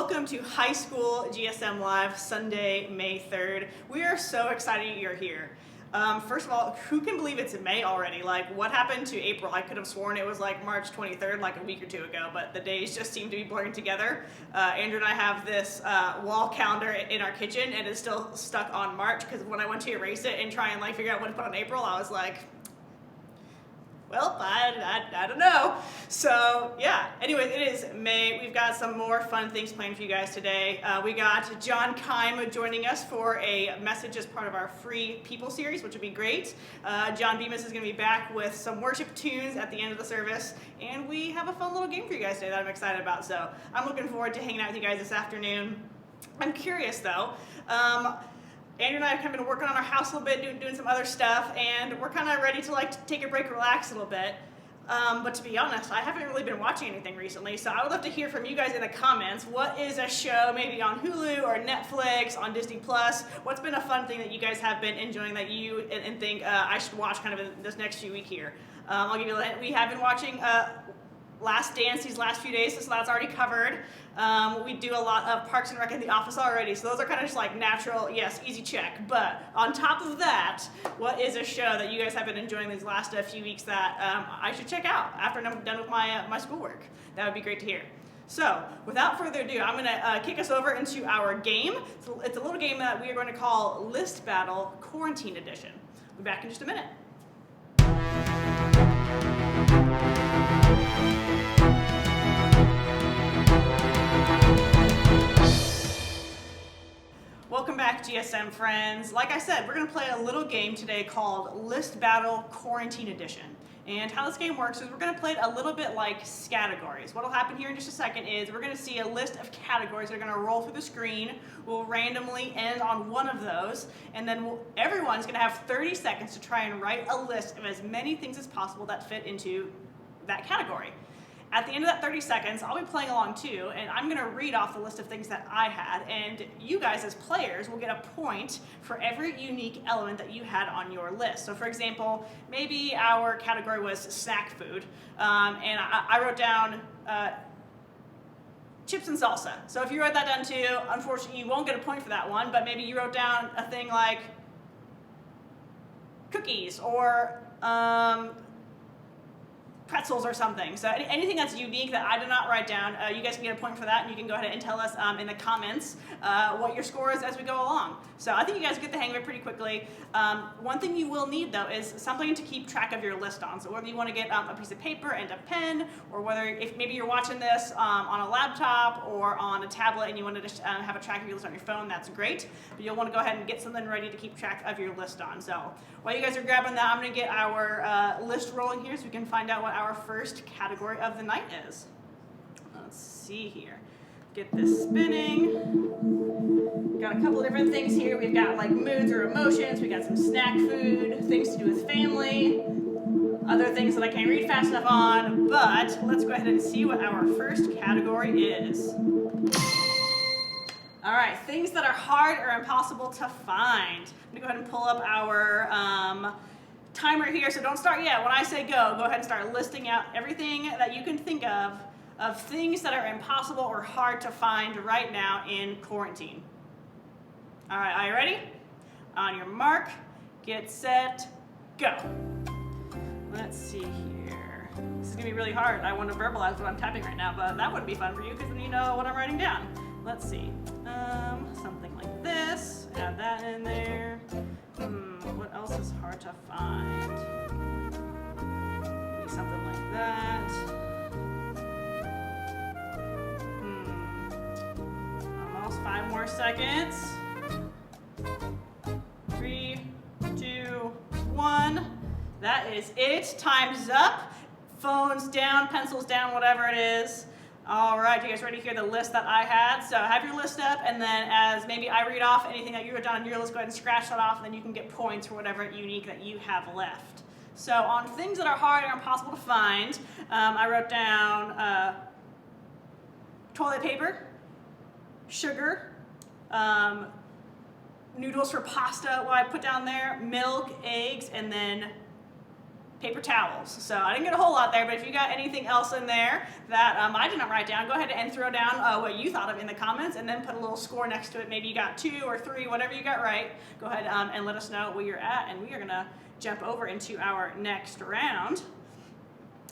welcome to High School GSM Live, Sunday, May 3rd. We are so excited you're here. First of all, who can believe it's May already? Like, what happened to April? I could have sworn it was like March 23rd, like a week or two ago, but the days just seem to be blurring together. Andrew and I have this wall calendar in our kitchen, and it's still stuck on March, because when I went to erase it and try and like figure out what to put on April, I was like, well, I don't know. So yeah, anyways, it is May. We've got some more fun things planned for you guys today. We got John Keim joining us for a message as part of our free people series, which would be great. John Bemis is going to be back with some worship tunes at the end of the service, and we have a fun little game for you guys today that I'm excited about. So I'm looking forward to hanging out with you guys this afternoon. I'm curious though. Andrew and I have kind of been working on our house a little bit, doing some other stuff, and we're kind of ready to like take a break, relax a little bit. But to be honest, I haven't really been watching anything recently, so I would love to hear from you guys in the comments. What is a show maybe on Hulu or Netflix, on Disney Plus? What's been a fun thing that you guys have been enjoying that you and think I should watch kind of in this next few weeks here? I'll give you a hint. We have been watching Last Dance these last few days, so that's already covered. We do a lot of Parks and Rec in the office already, so those are kind of just like natural, yes, easy check. But on top of that, what is a show that you guys have been enjoying these last few weeks that I should check out after I'm done with my schoolwork? That would be great to hear. So, without further ado, I'm going to kick us over into our game. So it's a little game that we are going to call List Battle Quarantine Edition. We'll be back in just a minute. Welcome back, GSM friends. Like I said, we're going to play a little game today called List Battle Quarantine Edition. And how this game works is we're going to play it a little bit like categories. What will happen here in just a second is we're going to see a list of categories that are going to roll through the screen. We'll randomly end on one of those, and then everyone's going to have 30 seconds to try and write a list of as many things as possible that fit into that category. At the end of that 30 seconds, I'll be playing along too, and I'm going to read off the list of things that I had, and you guys as players will get a point for every unique element that you had on your list. So for example, maybe our category was snack food, and I wrote down chips and salsa. So if you wrote that down too, unfortunately you won't get a point for that one, but maybe you wrote down a thing like cookies or pretzels or something. So anything that's unique that I did not write down, you guys can get a point for that, and you can go ahead and tell us in the comments what your score is as we go along. So I think you guys get the hang of it pretty quickly. One thing you will need though is something to keep track of your list on. So whether you want to get a piece of paper and a pen, or whether if maybe you're watching this on a laptop or on a tablet and you want to just have a track of your list on your phone, that's great. But you'll want to go ahead and get something ready to keep track of your list on. So while you guys are grabbing that, I'm going to get our list rolling here so we can find out what our first category of the night is. Let's see here. Get this spinning. Got a couple of different things here. We've got like moods or emotions. We got some snack food, things to do with family, other things that I can't read fast enough on, but let's go ahead and see what our first category is. All right, things that are hard or impossible to find. I'm gonna go ahead and pull up our timer here, so don't start yet. When I say go ahead and start listing out everything that you can think of things that are impossible or hard to find right now in quarantine. All right, are you ready? On your mark, get set, go. Let's see here. This is gonna be really hard. I want to verbalize what I'm typing right now, but that wouldn't be fun for you because then you know what I'm writing down. Let's see. Something like this. Add that in there. What else is hard to find? Maybe something like that. Almost 5 more seconds. 3, 2, 1. That is it. Time's up. Phones down, pencils down, whatever it is. All right, you guys ready to hear the list that I had? So have your list up, and then as maybe I read off anything that you wrote down on your list, go ahead and scratch that off, and then you can get points for whatever unique that you have left. So on things that are hard or impossible to find, I wrote down toilet paper, sugar, noodles for pasta, what I put down there, milk, eggs, and then paper towels. So I didn't get a whole lot there, but if you got anything else in there that I did not write down, go ahead and throw down what you thought of in the comments, and then put a little score next to it. Maybe you got 2 or 3, whatever you got right. Go ahead and let us know where you're at, and we are gonna jump over into our next round.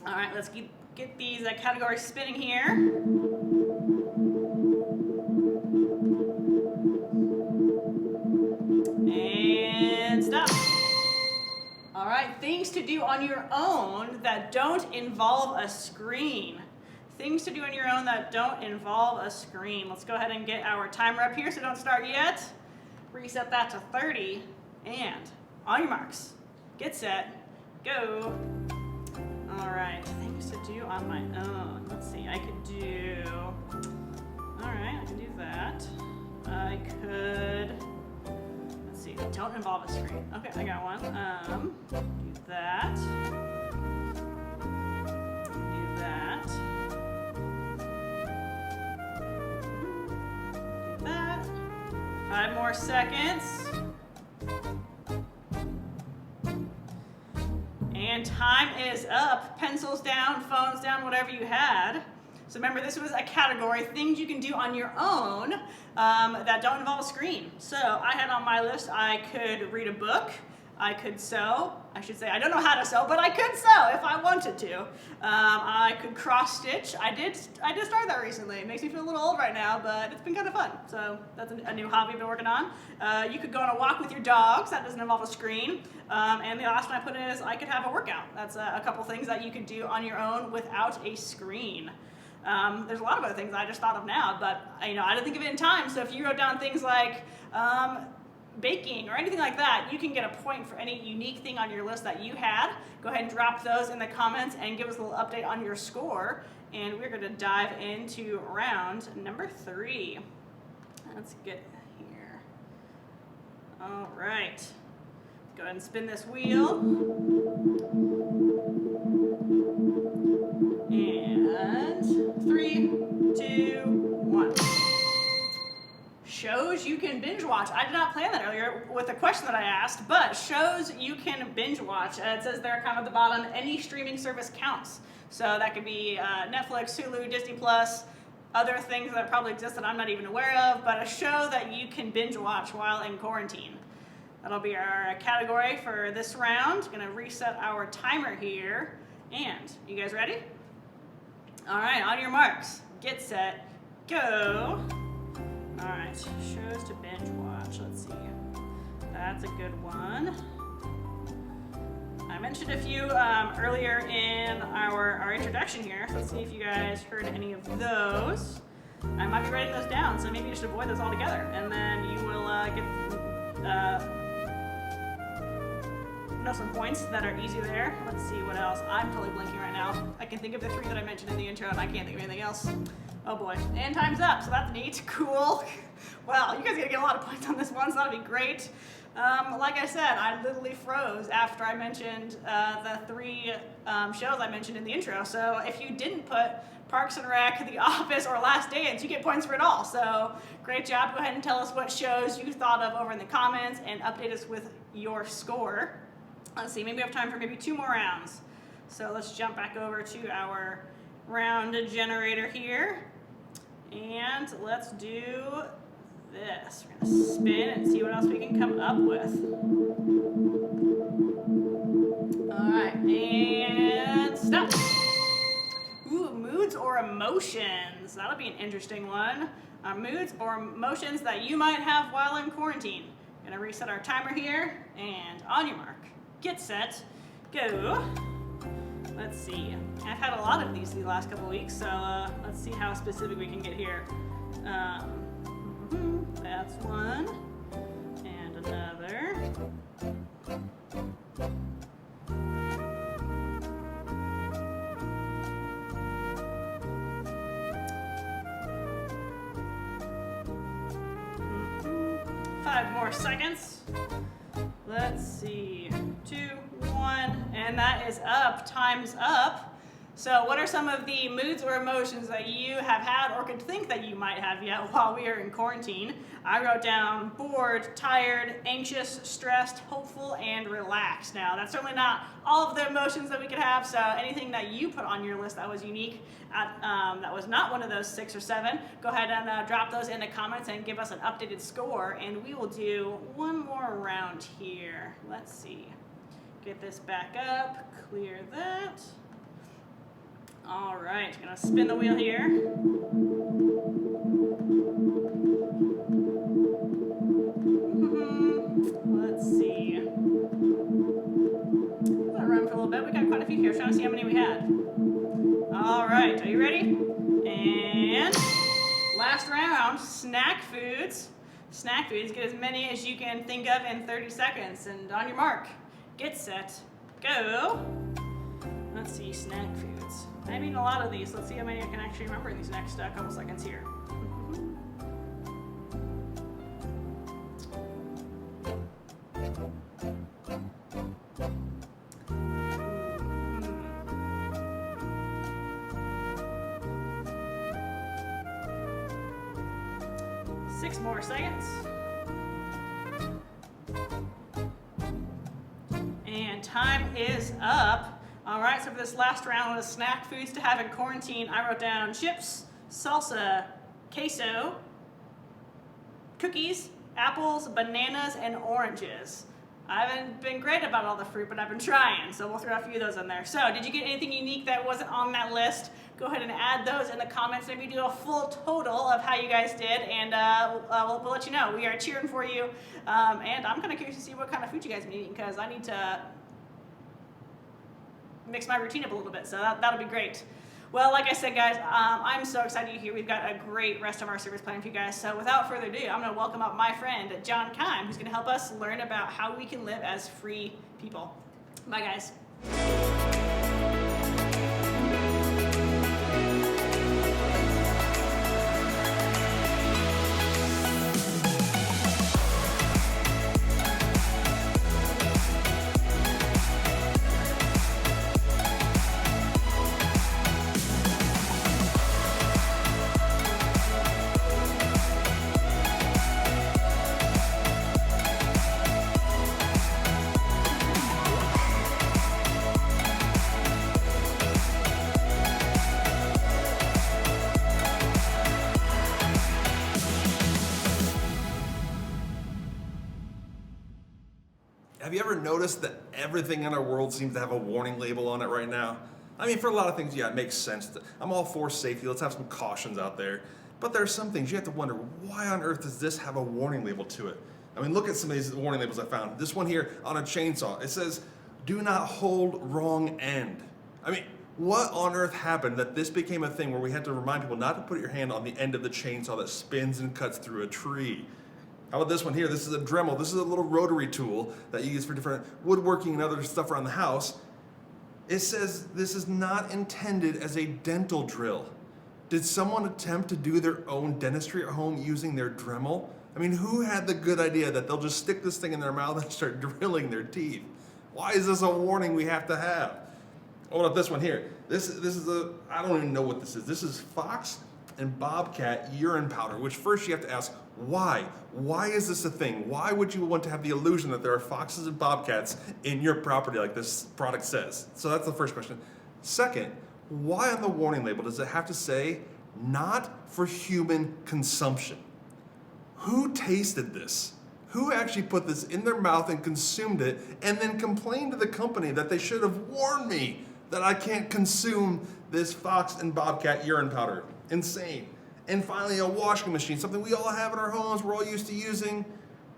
All right, let's get these categories spinning here. And stop. All right, things to do on your own that don't involve a screen. Things to do on your own that don't involve a screen. Let's go ahead and get our timer up here, so don't start yet. Reset that to 30, and on your marks, get set, go. All right, things to do on my own. Let's see, I could do, all right, I can do that. I could, let's see, don't involve a screen. Okay, I got one. Do that. Do that. Do that. 5 more seconds. And time is up. Pencils down, phones down, whatever you had. So remember, this was a category, things you can do on your own that don't involve a screen. So I had on my list, I could read a book, I could sew. I should say I don't know how to sew, but I could sew if I wanted to. I could cross stitch. I did start that recently. It makes me feel a little old right now, but it's been kind of fun. So that's a new hobby I've been working on. You could go on a walk with your dogs. That doesn't involve a screen. And the last one I put in is I could have a workout. That's a couple things that you could do on your own without a screen. There's a lot of other things I just thought of now, but I didn't think of it in time. So if you wrote down things like baking or anything like that, you can get a point for any unique thing on your list that you had. Go ahead and drop those in the comments and give us a little update on your score. And we're going to dive into round number 3. Let's get here. All right. Go ahead and spin this wheel. And 3, 2, 1. Shows you can binge watch. I did not plan that earlier with the question that I asked, but shows you can binge watch. It says there kind of at the bottom, any streaming service counts. So that could be Netflix, Hulu, Disney Plus, other things that probably exist that I'm not even aware of, but a show that you can binge watch while in quarantine. That'll be our category for this round. Gonna reset our timer here. And you guys ready? All right, on your marks, get set, go. All right, shows to binge watch. Let's see. That's a good one. I mentioned a few earlier in our introduction here. So let's see if you guys heard any of those. I might be writing those down, so maybe you should avoid those altogether. And then you will know some points that are easy there. Let's see what else. I'm totally blanking right now. I can think of the 3 that I mentioned in the intro, and I can't think of anything else. Oh boy, and time's up, so that's neat, cool. Well, you guys are gonna get a lot of points on this one, so that'll be great. Like I said, I literally froze after I mentioned the 3 shows I mentioned in the intro. So if you didn't put Parks and Rec, The Office, or Last Dance, you get points for it all. So great job. Go ahead and tell us what shows you thought of over in the comments and update us with your score. Let's see, maybe we have time for maybe 2 more rounds. So let's jump back over to our round generator here. And let's do this. We're gonna spin and see what else we can come up with. All right, and stop. Ooh, moods or emotions. That'll be an interesting one. Moods or emotions that you might have while in quarantine. Gonna reset our timer here, and on your mark, get set, go. Let's see. I've had a lot of these last couple weeks, so let's see how specific we can get here. That's one, and another. Five more seconds. Let's see. 2, 1, and that is up. Time's up. So what are some of the moods or emotions that you have had or could think that you might have yet while we are in quarantine? I wrote down bored, tired, anxious, stressed, hopeful, and relaxed. Now, that's certainly not all of the emotions that we could have, so anything that you put on your list that was unique, that was not one of those 6 or 7, go ahead and drop those in the comments and give us an updated score, and we will do one more round here. Let's see. Get this back up, clear that. All right, gonna spin the wheel here. Let's see. Let it run for a little bit. We got quite a few here. Trying to see how many we had. All right, are you ready? And last round, snack foods. Snack foods. Get as many as you can think of in 30 seconds. And on your mark, get set, go. Let's see, snack foods. I mean a lot of these. Let's see how many I can actually remember in these next couple seconds here. Six more seconds. And time is up. All right, so for this last round of snack foods to have in quarantine, I wrote down chips, salsa, queso, cookies, apples, bananas, and oranges. I haven't been great about all the fruit, but I've been trying, so we'll throw a few of those in there. So did you get anything unique that wasn't on that list? Go ahead and add those in the comments. Maybe do a full total of how you guys did, and we'll let you know. We are cheering for you, and I'm kind of curious to see what kind of food you guys have been eating, because I need to mix my routine up a little bit, so that'll be great. Well, like I said, guys, I'm so excited you're here. We've got a great rest of our service planned for you guys. So without further ado, I'm going to welcome up my friend, John Kime, who's going to help us learn about how we can live as free people. Bye, guys. Have you ever noticed that everything in our world seems to have a warning label on it right now? I mean, for a lot of things, yeah, it makes sense. I'm all for safety. Let's have some cautions out there. But there are some things you have to wonder, why on earth does this have a warning label to it? I mean, look at some of these warning labels I found. This one here on a chainsaw, it says, do not hold wrong end. I mean, what on earth happened that this became a thing where we had to remind people not to put your hand on the end of the chainsaw that spins and cuts through a tree? How about this one here? This is a Dremel. This is a little rotary tool that you use for different woodworking and other stuff around the house. It says this is not intended as a dental drill. Did someone attempt to do their own dentistry at home using their Dremel? I mean, who had the good idea that they'll just stick this thing in their mouth and start drilling their teeth? Why is this a warning we have to have? Hold up, this one here. This is I don't even know what this is. This is fox and bobcat urine powder, which first you have to ask, why? Why is this a thing? Why would you want to have the illusion that there are foxes and bobcats in your property like this product says? So that's the first question. Second, why on the warning label does it have to say, not for human consumption? Who tasted this? Who actually put this in their mouth and consumed it and then complained to the company that they should have warned me that I can't consume this fox and bobcat urine powder? Insane. And finally, a washing machine, something we all have in our homes, we're all used to using.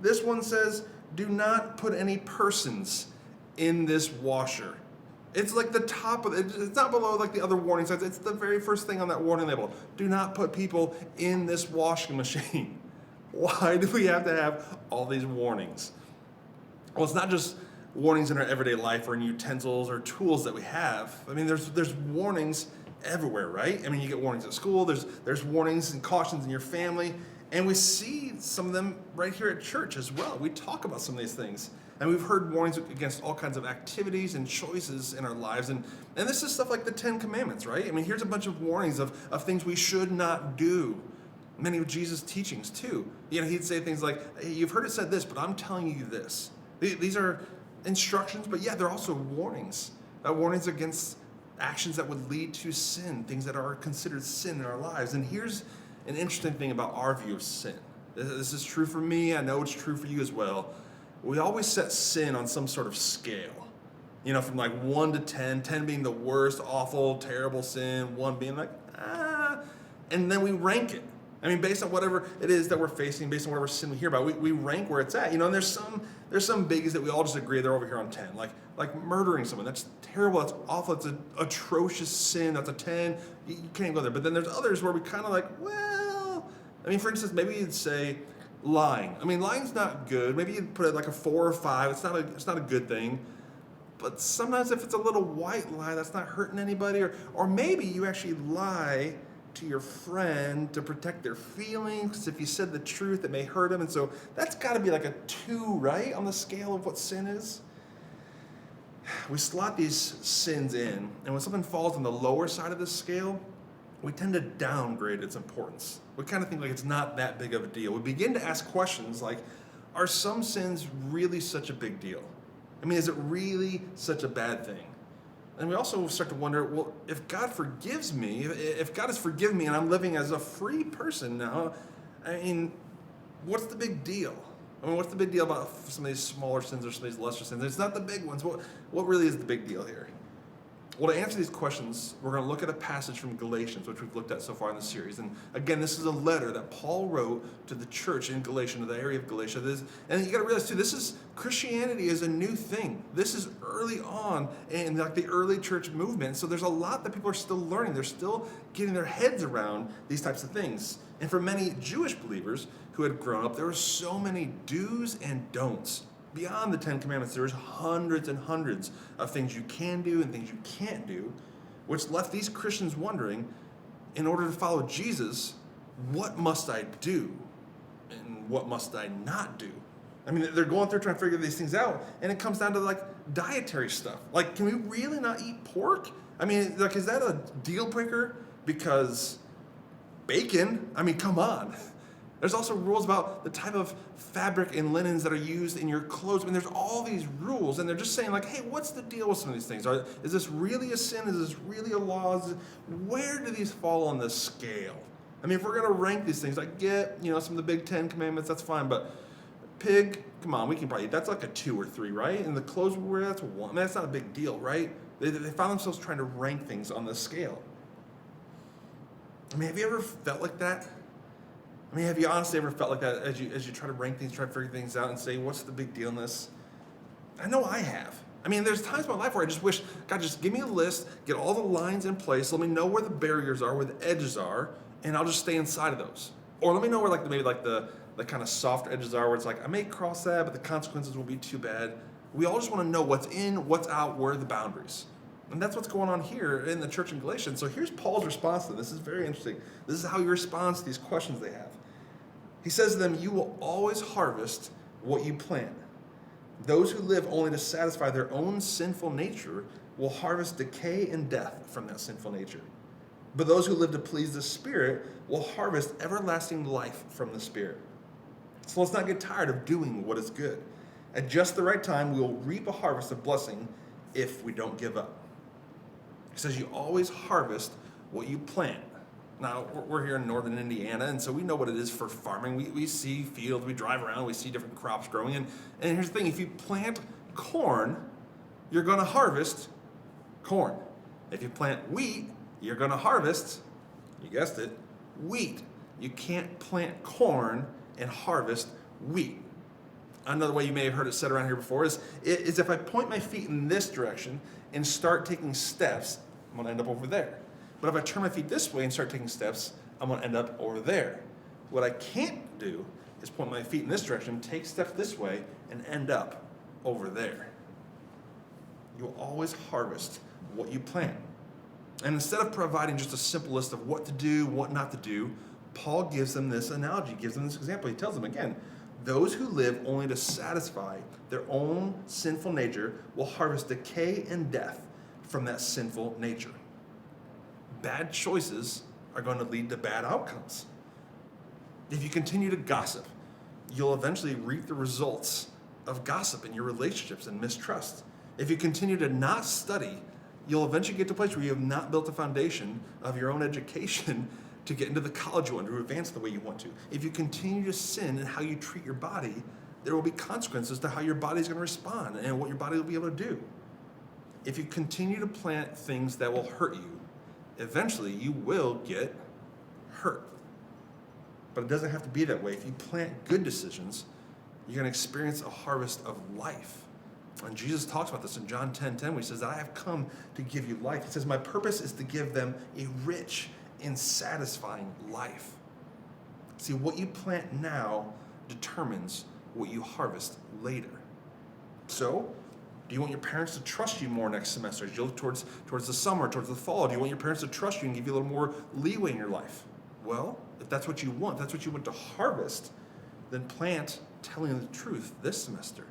This one says, do not put any persons in this washer. It's like the top of it. It's not below like the other warning signs. It's the very first thing on that warning label. Do not put people in this washing machine. Why do we have to have all these warnings? Well, it's not just warnings in our everyday life or in utensils or tools that we have. I mean, there's warnings everywhere, right? I mean, you get warnings at school, there's warnings and cautions in your family, and we see some of them right here at church as well. We talk about some of these things. And we've heard warnings against all kinds of activities and choices in our lives. And this is stuff like the 10 Commandments, right? I mean, here's a bunch of warnings of things we should not do. Many of Jesus' teachings, too. He'd say things like, hey, you've heard it said this, but I'm telling you this. These are instructions, but yeah, they're also warnings. Warnings against actions that would lead to sin, things that are considered sin in our lives. And here's an interesting thing about our view of sin. This is true for me. I know it's true for you as well. We always set sin on some sort of scale. From like 1 to 10, 10 being the worst, awful, terrible sin, 1 being like, and then we rank it. I mean, based on whatever it is that we're facing, based on whatever sin we hear about, we rank where it's at. And there's some biggies that we all just agree they're over here on 10. Like murdering someone, that's terrible, that's awful, it's an atrocious sin, that's a 10. You can't even go there. But then there's others where we kind of like, well, I mean, for instance, maybe you'd say lying. I mean, lying's not good. Maybe you'd put it like a 4 or 5. It's not a good thing. But sometimes if it's a little white lie, that's not hurting anybody. Or maybe you actually lie to your friend to protect their feelings, because if you said the truth, it may hurt them. And so that's got to be like a 2, right, on the scale of what sin is. We slot these sins in, and when something falls on the lower side of the scale, we tend to downgrade its importance. We kind of think like it's not that big of a deal. We begin to ask questions like, are some sins really such a big deal? I mean, is it really such a bad thing? And we also start to wonder, well, if God forgives me, if God has forgiven me and I'm living as a free person now, I mean, what's the big deal? I mean, what's the big deal about some of these smaller sins or some of these lesser sins? It's not the big ones. What really is the big deal here? Well, to answer these questions, we're going to look at a passage from Galatians, which we've looked at so far in the series. And again, this is a letter that Paul wrote to the church in Galatia, to the area of Galatia. And you got to realize, too, Christianity is a new thing. This is early on in like the early church movement. So there's a lot that people are still learning. They're still getting their heads around these types of things. And for many Jewish believers who had grown up, there were so many do's and don'ts. Beyond the 10 Commandments, there's hundreds and hundreds of things you can do and things you can't do, which left these Christians wondering, in order to follow Jesus, what must I do and what must I not do? I mean, they're going through trying to figure these things out, and it comes down to like dietary stuff. Like, can we really not eat pork? I mean, like, is that a deal breaker? Because bacon, I mean, come on. There's also rules about the type of fabric and linens that are used in your clothes. I mean, there's all these rules, and they're just saying, like, hey, what's the deal with some of these things? Is this really a sin? Is this really a law? Where do these fall on the scale? I mean, if we're going to rank these things, I get, some of the big 10 Commandments, that's fine, but pig, come on, we can probably eat. That's like a 2 or 3, right? And the clothes we wear, that's a 1. I mean, that's not a big deal, right? They found themselves trying to rank things on the scale. I mean, have you ever felt like that? I mean, have you honestly ever felt like that as you try to rank things, try to figure things out and say, what's the big deal in this? I know I have. I mean, there's times in my life where I just wish, God, just give me a list, get all the lines in place, let me know where the barriers are, where the edges are, and I'll just stay inside of those. Or let me know where maybe the kind of soft edges are, where it's like, I may cross that, but the consequences will be too bad. We all just want to know what's in, what's out, where are the boundaries. And that's what's going on here in the church in Galatians. So here's Paul's response to this. This is very interesting. This is how he responds to these questions they have. He says to them, you will always harvest what you plant. Those who live only to satisfy their own sinful nature will harvest decay and death from that sinful nature. But those who live to please the Spirit will harvest everlasting life from the Spirit. So let's not get tired of doing what is good. At just the right time, we will reap a harvest of blessing if we don't give up. He says you always harvest what you plant. Now, we're here in northern Indiana, and so we know what it is for farming. We see fields, we drive around, we see different crops growing. And here's the thing, if you plant corn, you're going to harvest corn. If you plant wheat, you're going to harvest, you guessed it, wheat. You can't plant corn and harvest wheat. Another way you may have heard it said around here before is if I point my feet in this direction and start taking steps, I'm going to end up over there. But if I turn my feet this way and start taking steps, I'm going to end up over there. What I can't do is point my feet in this direction, take steps this way, and end up over there. You'll always harvest what you plant. And instead of providing just a simple list of what to do, what not to do, Paul gives them this analogy, gives them this example. He tells them again, Those who live only to satisfy their own sinful nature will harvest decay and death from that sinful nature. Bad choices are going to lead to bad outcomes. If you continue to gossip, you'll eventually reap the results of gossip in your relationships and mistrust. If you continue to not study, you'll eventually get to a place where you have not built a foundation of your own education to get into the college you want, to advance the way you want to. If you continue to sin in how you treat your body, there will be consequences to how your body is going to respond and what your body will be able to do. If you continue to plant things that will hurt you, eventually you will get hurt. But it doesn't have to be that way. If you plant good decisions, you're going to experience a harvest of life. And Jesus talks about this in John 10:10, where he says, I have come to give you life. He says, my purpose is to give them a rich and satisfying life. See, what you plant now determines what you harvest later. So, do you want your parents to trust you more next semester as you look towards the summer, towards the fall? Do you want your parents to trust you and give you a little more leeway in your life? Well, if that's what you want, if that's what you want to harvest, then plant telling the truth this semester.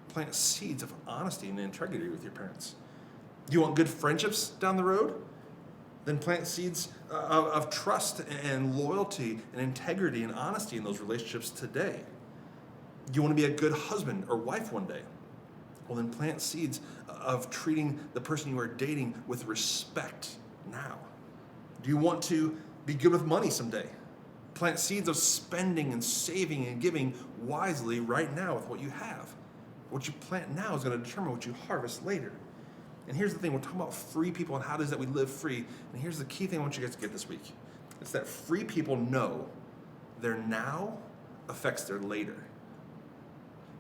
Plant seeds of honesty and integrity with your parents. Do you want good friendships down the road? Then plant seeds of trust and loyalty and integrity and honesty in those relationships today. Do you want to be a good husband or wife one day? Well, then plant seeds of treating the person you are dating with respect now. Do you want to be good with money someday? Plant seeds of spending and saving and giving wisely right now with what you have. What you plant now is going to determine what you harvest later. And here's the thing, we're talking about free people and how it is that we live free. And here's the key thing I want you guys to get this week. It's that free people know their now affects their later.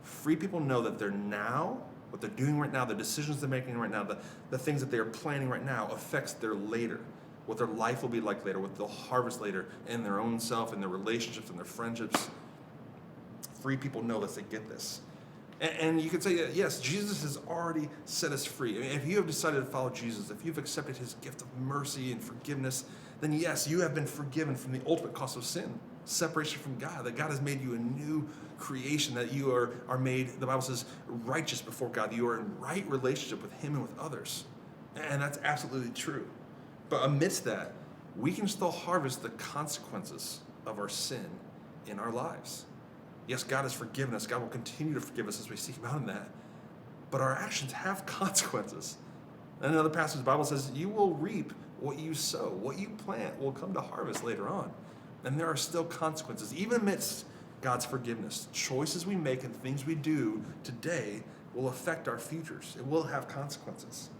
Free people know that their now, what they're doing right now, the decisions they're making right now, the things that they are planning right now affects their later. What their life will be like later, what they'll harvest later in their own self, in their relationships, in their friendships. Free people know this, they get this. And you could say, yes, Jesus has already set us free. I mean, if you have decided to follow Jesus, if you've accepted his gift of mercy and forgiveness, then yes, you have been forgiven from the ultimate cost of sin, separation from God, that God has made you a new creation, that you are made, the Bible says, righteous before God, that you are in right relationship with him and with others. And that's absolutely true. But amidst that, we can still harvest the consequences of our sin in our lives. Yes, God has forgiven us. God will continue to forgive us as we seek him out in that. But our actions have consequences. And another passage of the Bible says, you will reap what you sow. What you plant will come to harvest later on. And there are still consequences. Even amidst God's forgiveness, choices we make and things we do today will affect our futures. It will have consequences.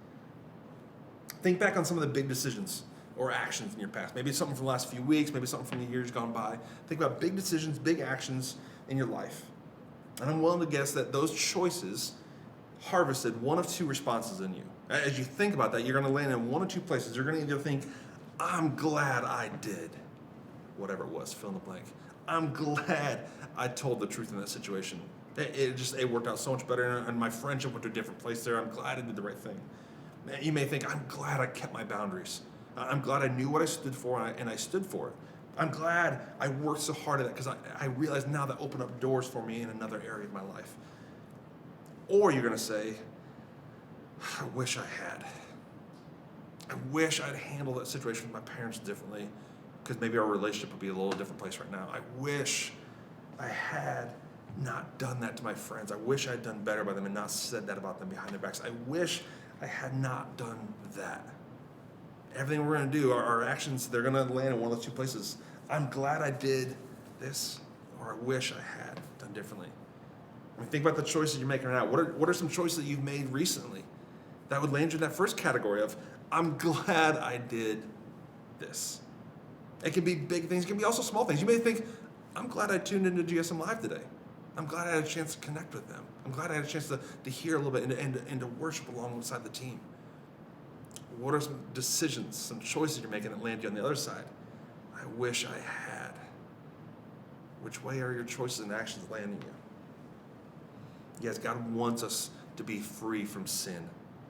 Think back on some of the big decisions or actions in your past. Maybe it's something from the last few weeks, maybe something from the years gone by. Think about big decisions, big actions in your life. And I'm willing to guess that those choices harvested one of two responses in you. As you think about that, you're going to land in one of two places. You're going to either think, I'm glad I did whatever it was, fill in the blank. I'm glad I told the truth in that situation. It worked out so much better, and my friendship went to a different place there. I'm glad I did the right thing. You may think, I'm glad I kept my boundaries. I'm glad I knew what I stood for, and I stood for it. I'm glad I worked so hard at that because I realize now that opened up doors for me in another area of my life. Or you're going to say, I wish I had. I wish I'd handled that situation with my parents differently because maybe our relationship would be a little different place right now. I wish I had not done that to my friends. I wish I'd done better by them and not said that about them behind their backs. I wish I had not done that. Everything we're going to do, our actions, they're going to land in one of those two places. I'm glad I did this, or I wish I had done differently. I mean, think about the choices you're making right now. What are some choices that you've made recently that would land you in that first category of, I'm glad I did this? It can be big things. It can be also small things. You may think, I'm glad I tuned into GSM Live today. I'm glad I had a chance to connect with them. I'm glad I had a chance to hear a little bit and to worship alongside the team. What are some decisions, some choices you're making that land you on the other side? I wish I had. Which way are your choices and actions landing you? Yes, God wants us to be free from sin.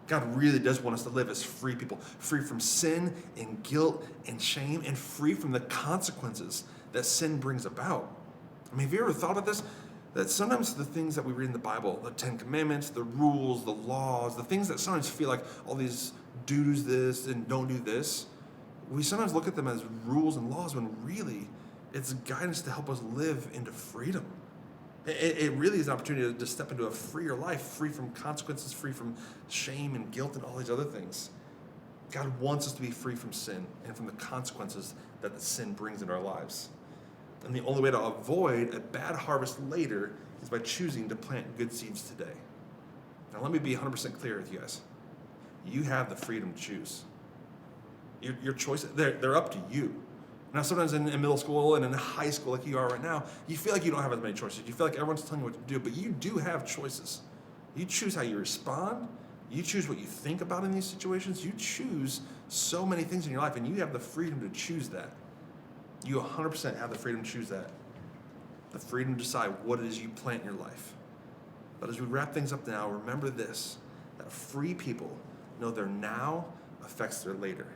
God really does want us to live as free people, free from sin and guilt and shame, and free from the consequences that sin brings about. I mean, have you ever thought about this? that sometimes the things that we read in the Bible, the 10 Commandments, the rules, the laws, the things that sometimes feel like all these do this and don't do this, we sometimes look at them as rules and laws when really it's guidance to help us live into freedom. It really is an opportunity to step into a freer life, free from consequences, free from shame and guilt and all these other things. God wants us to be free from sin and from the consequences that the sin brings in our lives. And the only way to avoid a bad harvest later is by choosing to plant good seeds today. Now let me be 100% clear with you guys. You have the freedom to choose. Your choices, they're up to you. Now, sometimes in middle school and in high school, like you are right now, you feel like you don't have as many choices. You feel like everyone's telling you what to do, but you do have choices. You choose how you respond. You choose what you think about in these situations. You choose so many things in your life, and you have the freedom to choose that. You 100% have the freedom to choose that. The freedom to decide what it is you plant in your life. But as we wrap things up now, remember this, that free people know their now affects their later.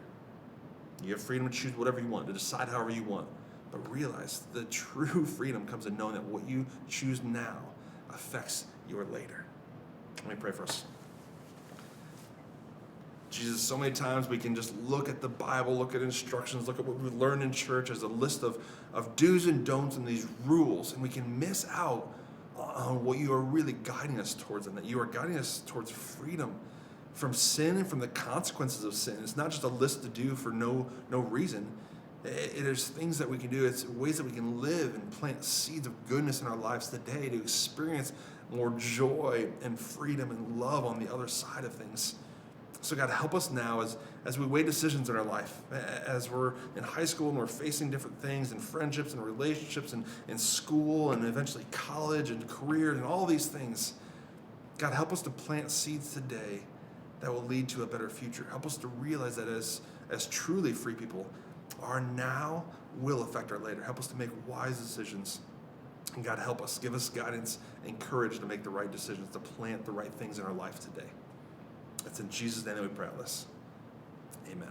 You have freedom to choose whatever you want, to decide however you want. But realize the true freedom comes in knowing that what you choose now affects your later. Let me pray for us. Jesus, so many times we can just look at the Bible, look at instructions, look at what we learn in church as a list of do's and don'ts and these rules, and we can miss out on what you are really guiding us towards, and that you are guiding us towards freedom from sin and from the consequences of sin. It's not just a list to do for no reason. There's things that we can do. It's ways that we can live and plant seeds of goodness in our lives today to experience more joy and freedom and love on the other side of things. So God, help us now as we weigh decisions in our life, as we're in high school and we're facing different things in friendships and relationships and in school and eventually college and career and all these things. God, help us to plant seeds today that will lead to a better future. Help us to realize that as truly free people, our now will affect our later. Help us to make wise decisions. And God, help us. Give us guidance and courage to make the right decisions, to plant the right things in our life today. It's in Jesus' name that we pray all this. Amen.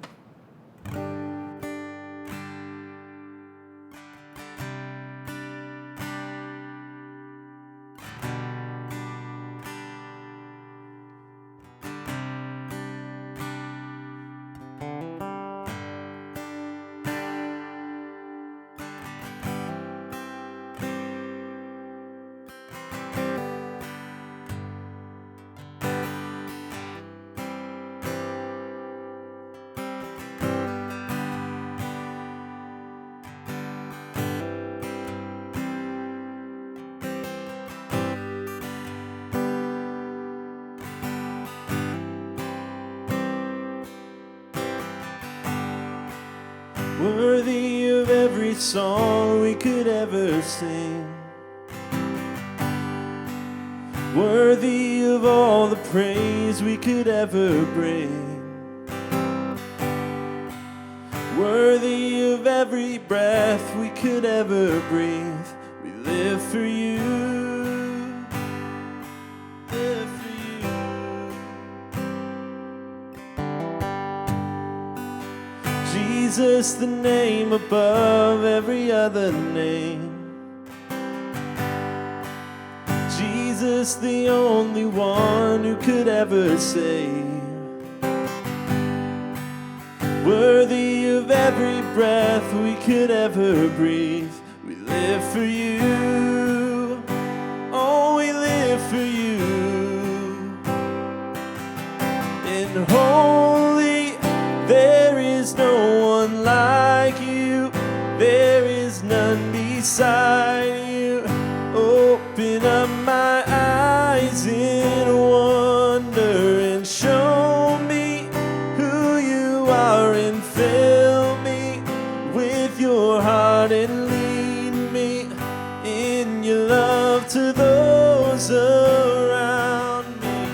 Worthy of every song we could ever sing, worthy of all the praise we could ever bring, worthy of every breath we could ever breathe. We live for you, live for you. Jesus, the name above every other name. Jesus, the only one who could ever save. Worthy of every breath we could ever breathe. We live for you. Oh, we live for you. And holy, there is no one like you. There is none beside you. Open up my eyes in wonder and show me who you are, and fill me with your heart and lead me in your love to those around me.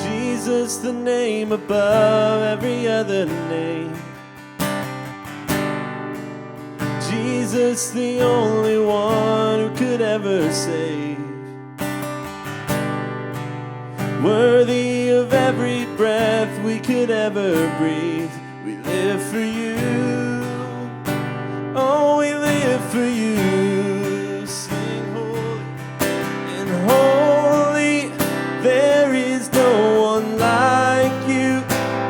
Jesus, the name above every other name. Jesus, the only one who could ever save. Worthy of every every breath we could ever breathe. We live for you. Oh, we live for you. Sing holy and holy. There is no one like you.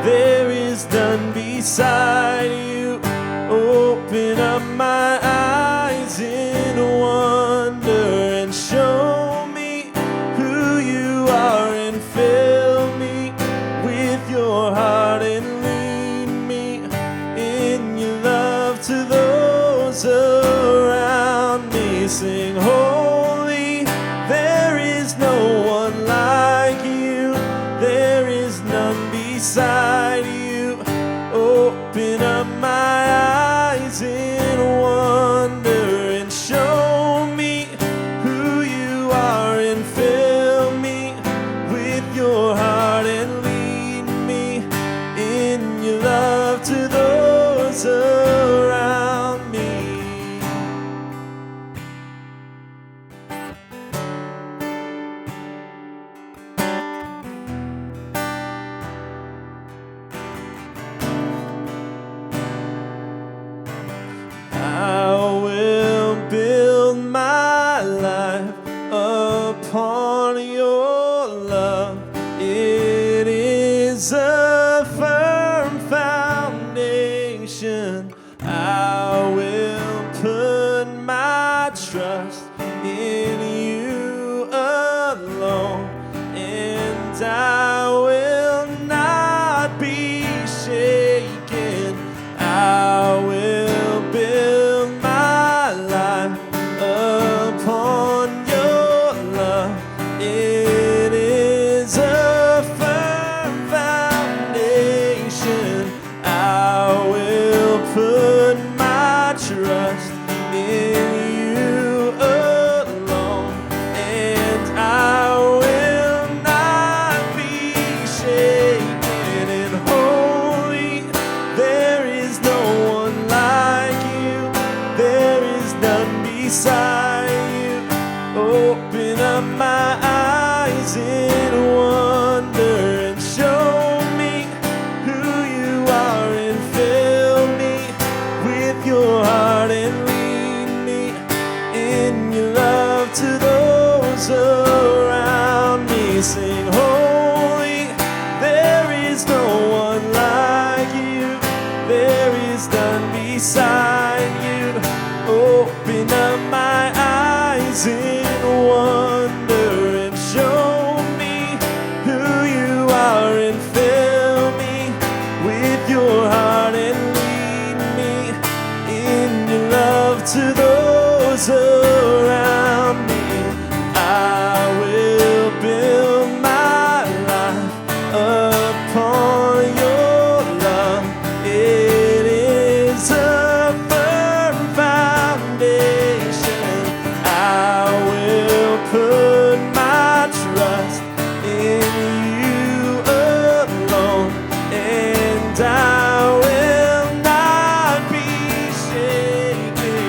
There is none beside you. Open up my eyes in wonder and show me who you are and fill me with your heart and lead me in your love to those around me. Sing holy, there is no one like you. There is none beside you. Open up my eyes in wonder and show me who you are and fill me with your heart and lead me in your love to those around me. I will build my life upon your love. It is a firm foundation. I will put my trust in you alone, and I will not be shaken. I will build my life upon your love. It is a firm foundation. I will put my trust in you alone, and I will not be shaken. And holy, there is no one like you. There is none beside you. Open up my eyes in wonder and show me who you are and fill me with your heart and lead me in your love to those around me. Sing holy, there is no one like you. There is none beside you. Open up my eyes in wonder and show me who you are and fill me with your heart and lead me in your love to those around me. I will build my life upon your love. It is a firm foundation. I will put my trust in you alone, and I will not be shaken.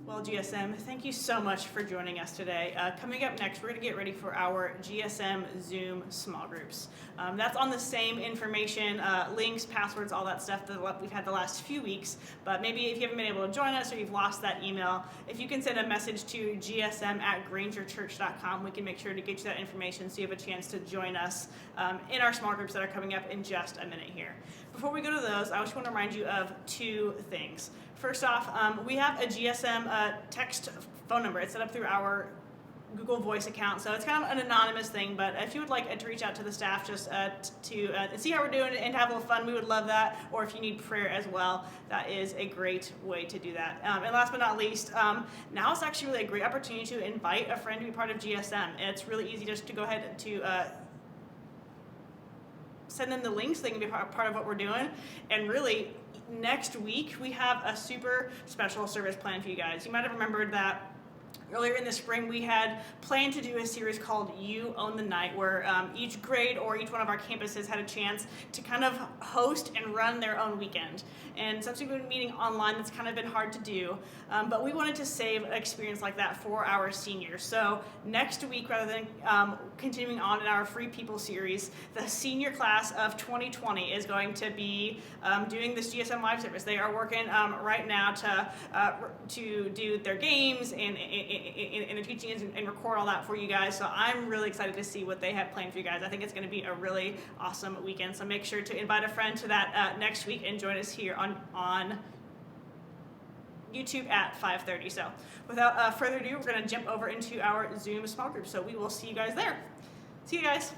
Well, GSM, thank you so much for joining us today. Coming up next, we're going to get ready for our GSM Zoom small groups. That's on the same information, links, passwords, all that stuff that we've had the last few weeks. But maybe if you haven't been able to join us or you've lost that email, if you can send a message to gsm@grangerchurch.com, we can make sure to get you that information so you have a chance to join us in our small groups that are coming up in just a minute here. Before we go to those, I just want to remind you of two things. First off, we have a GSM text phone number. It's set up through our Google Voice account, so it's kind of an anonymous thing, but if you would like to reach out to the staff just to see how we're doing and have a little fun, we would love that. Or if you need prayer as well, that is a great way to do that. And last but not least, now is actually really a great opportunity to invite a friend to be part of GSM. It's really easy just to go ahead to send them the links. They can be part of what we're doing. And really, next week, we have a super special service planned for you guys. You might have remembered that earlier in the spring, we had planned to do a series called You Own the Night, where each grade or each one of our campuses had a chance to kind of host and run their own weekend. And since we've been meeting online, that's kind of been hard to do. But we wanted to save an experience like that for our seniors. So next week, rather than continuing on in our Free People series, the senior class of 2020 is going to be doing this GSM live service. They are working right now to do their games and their teachings and record all that for you guys. So I'm really excited to see what they have planned for you guys. I think it's going to be a really awesome weekend. So make sure to invite a friend to that next week and join us here on YouTube at 5:30. So without further ado, we're going to jump over into our Zoom small group. So we will see you guys there. See you guys.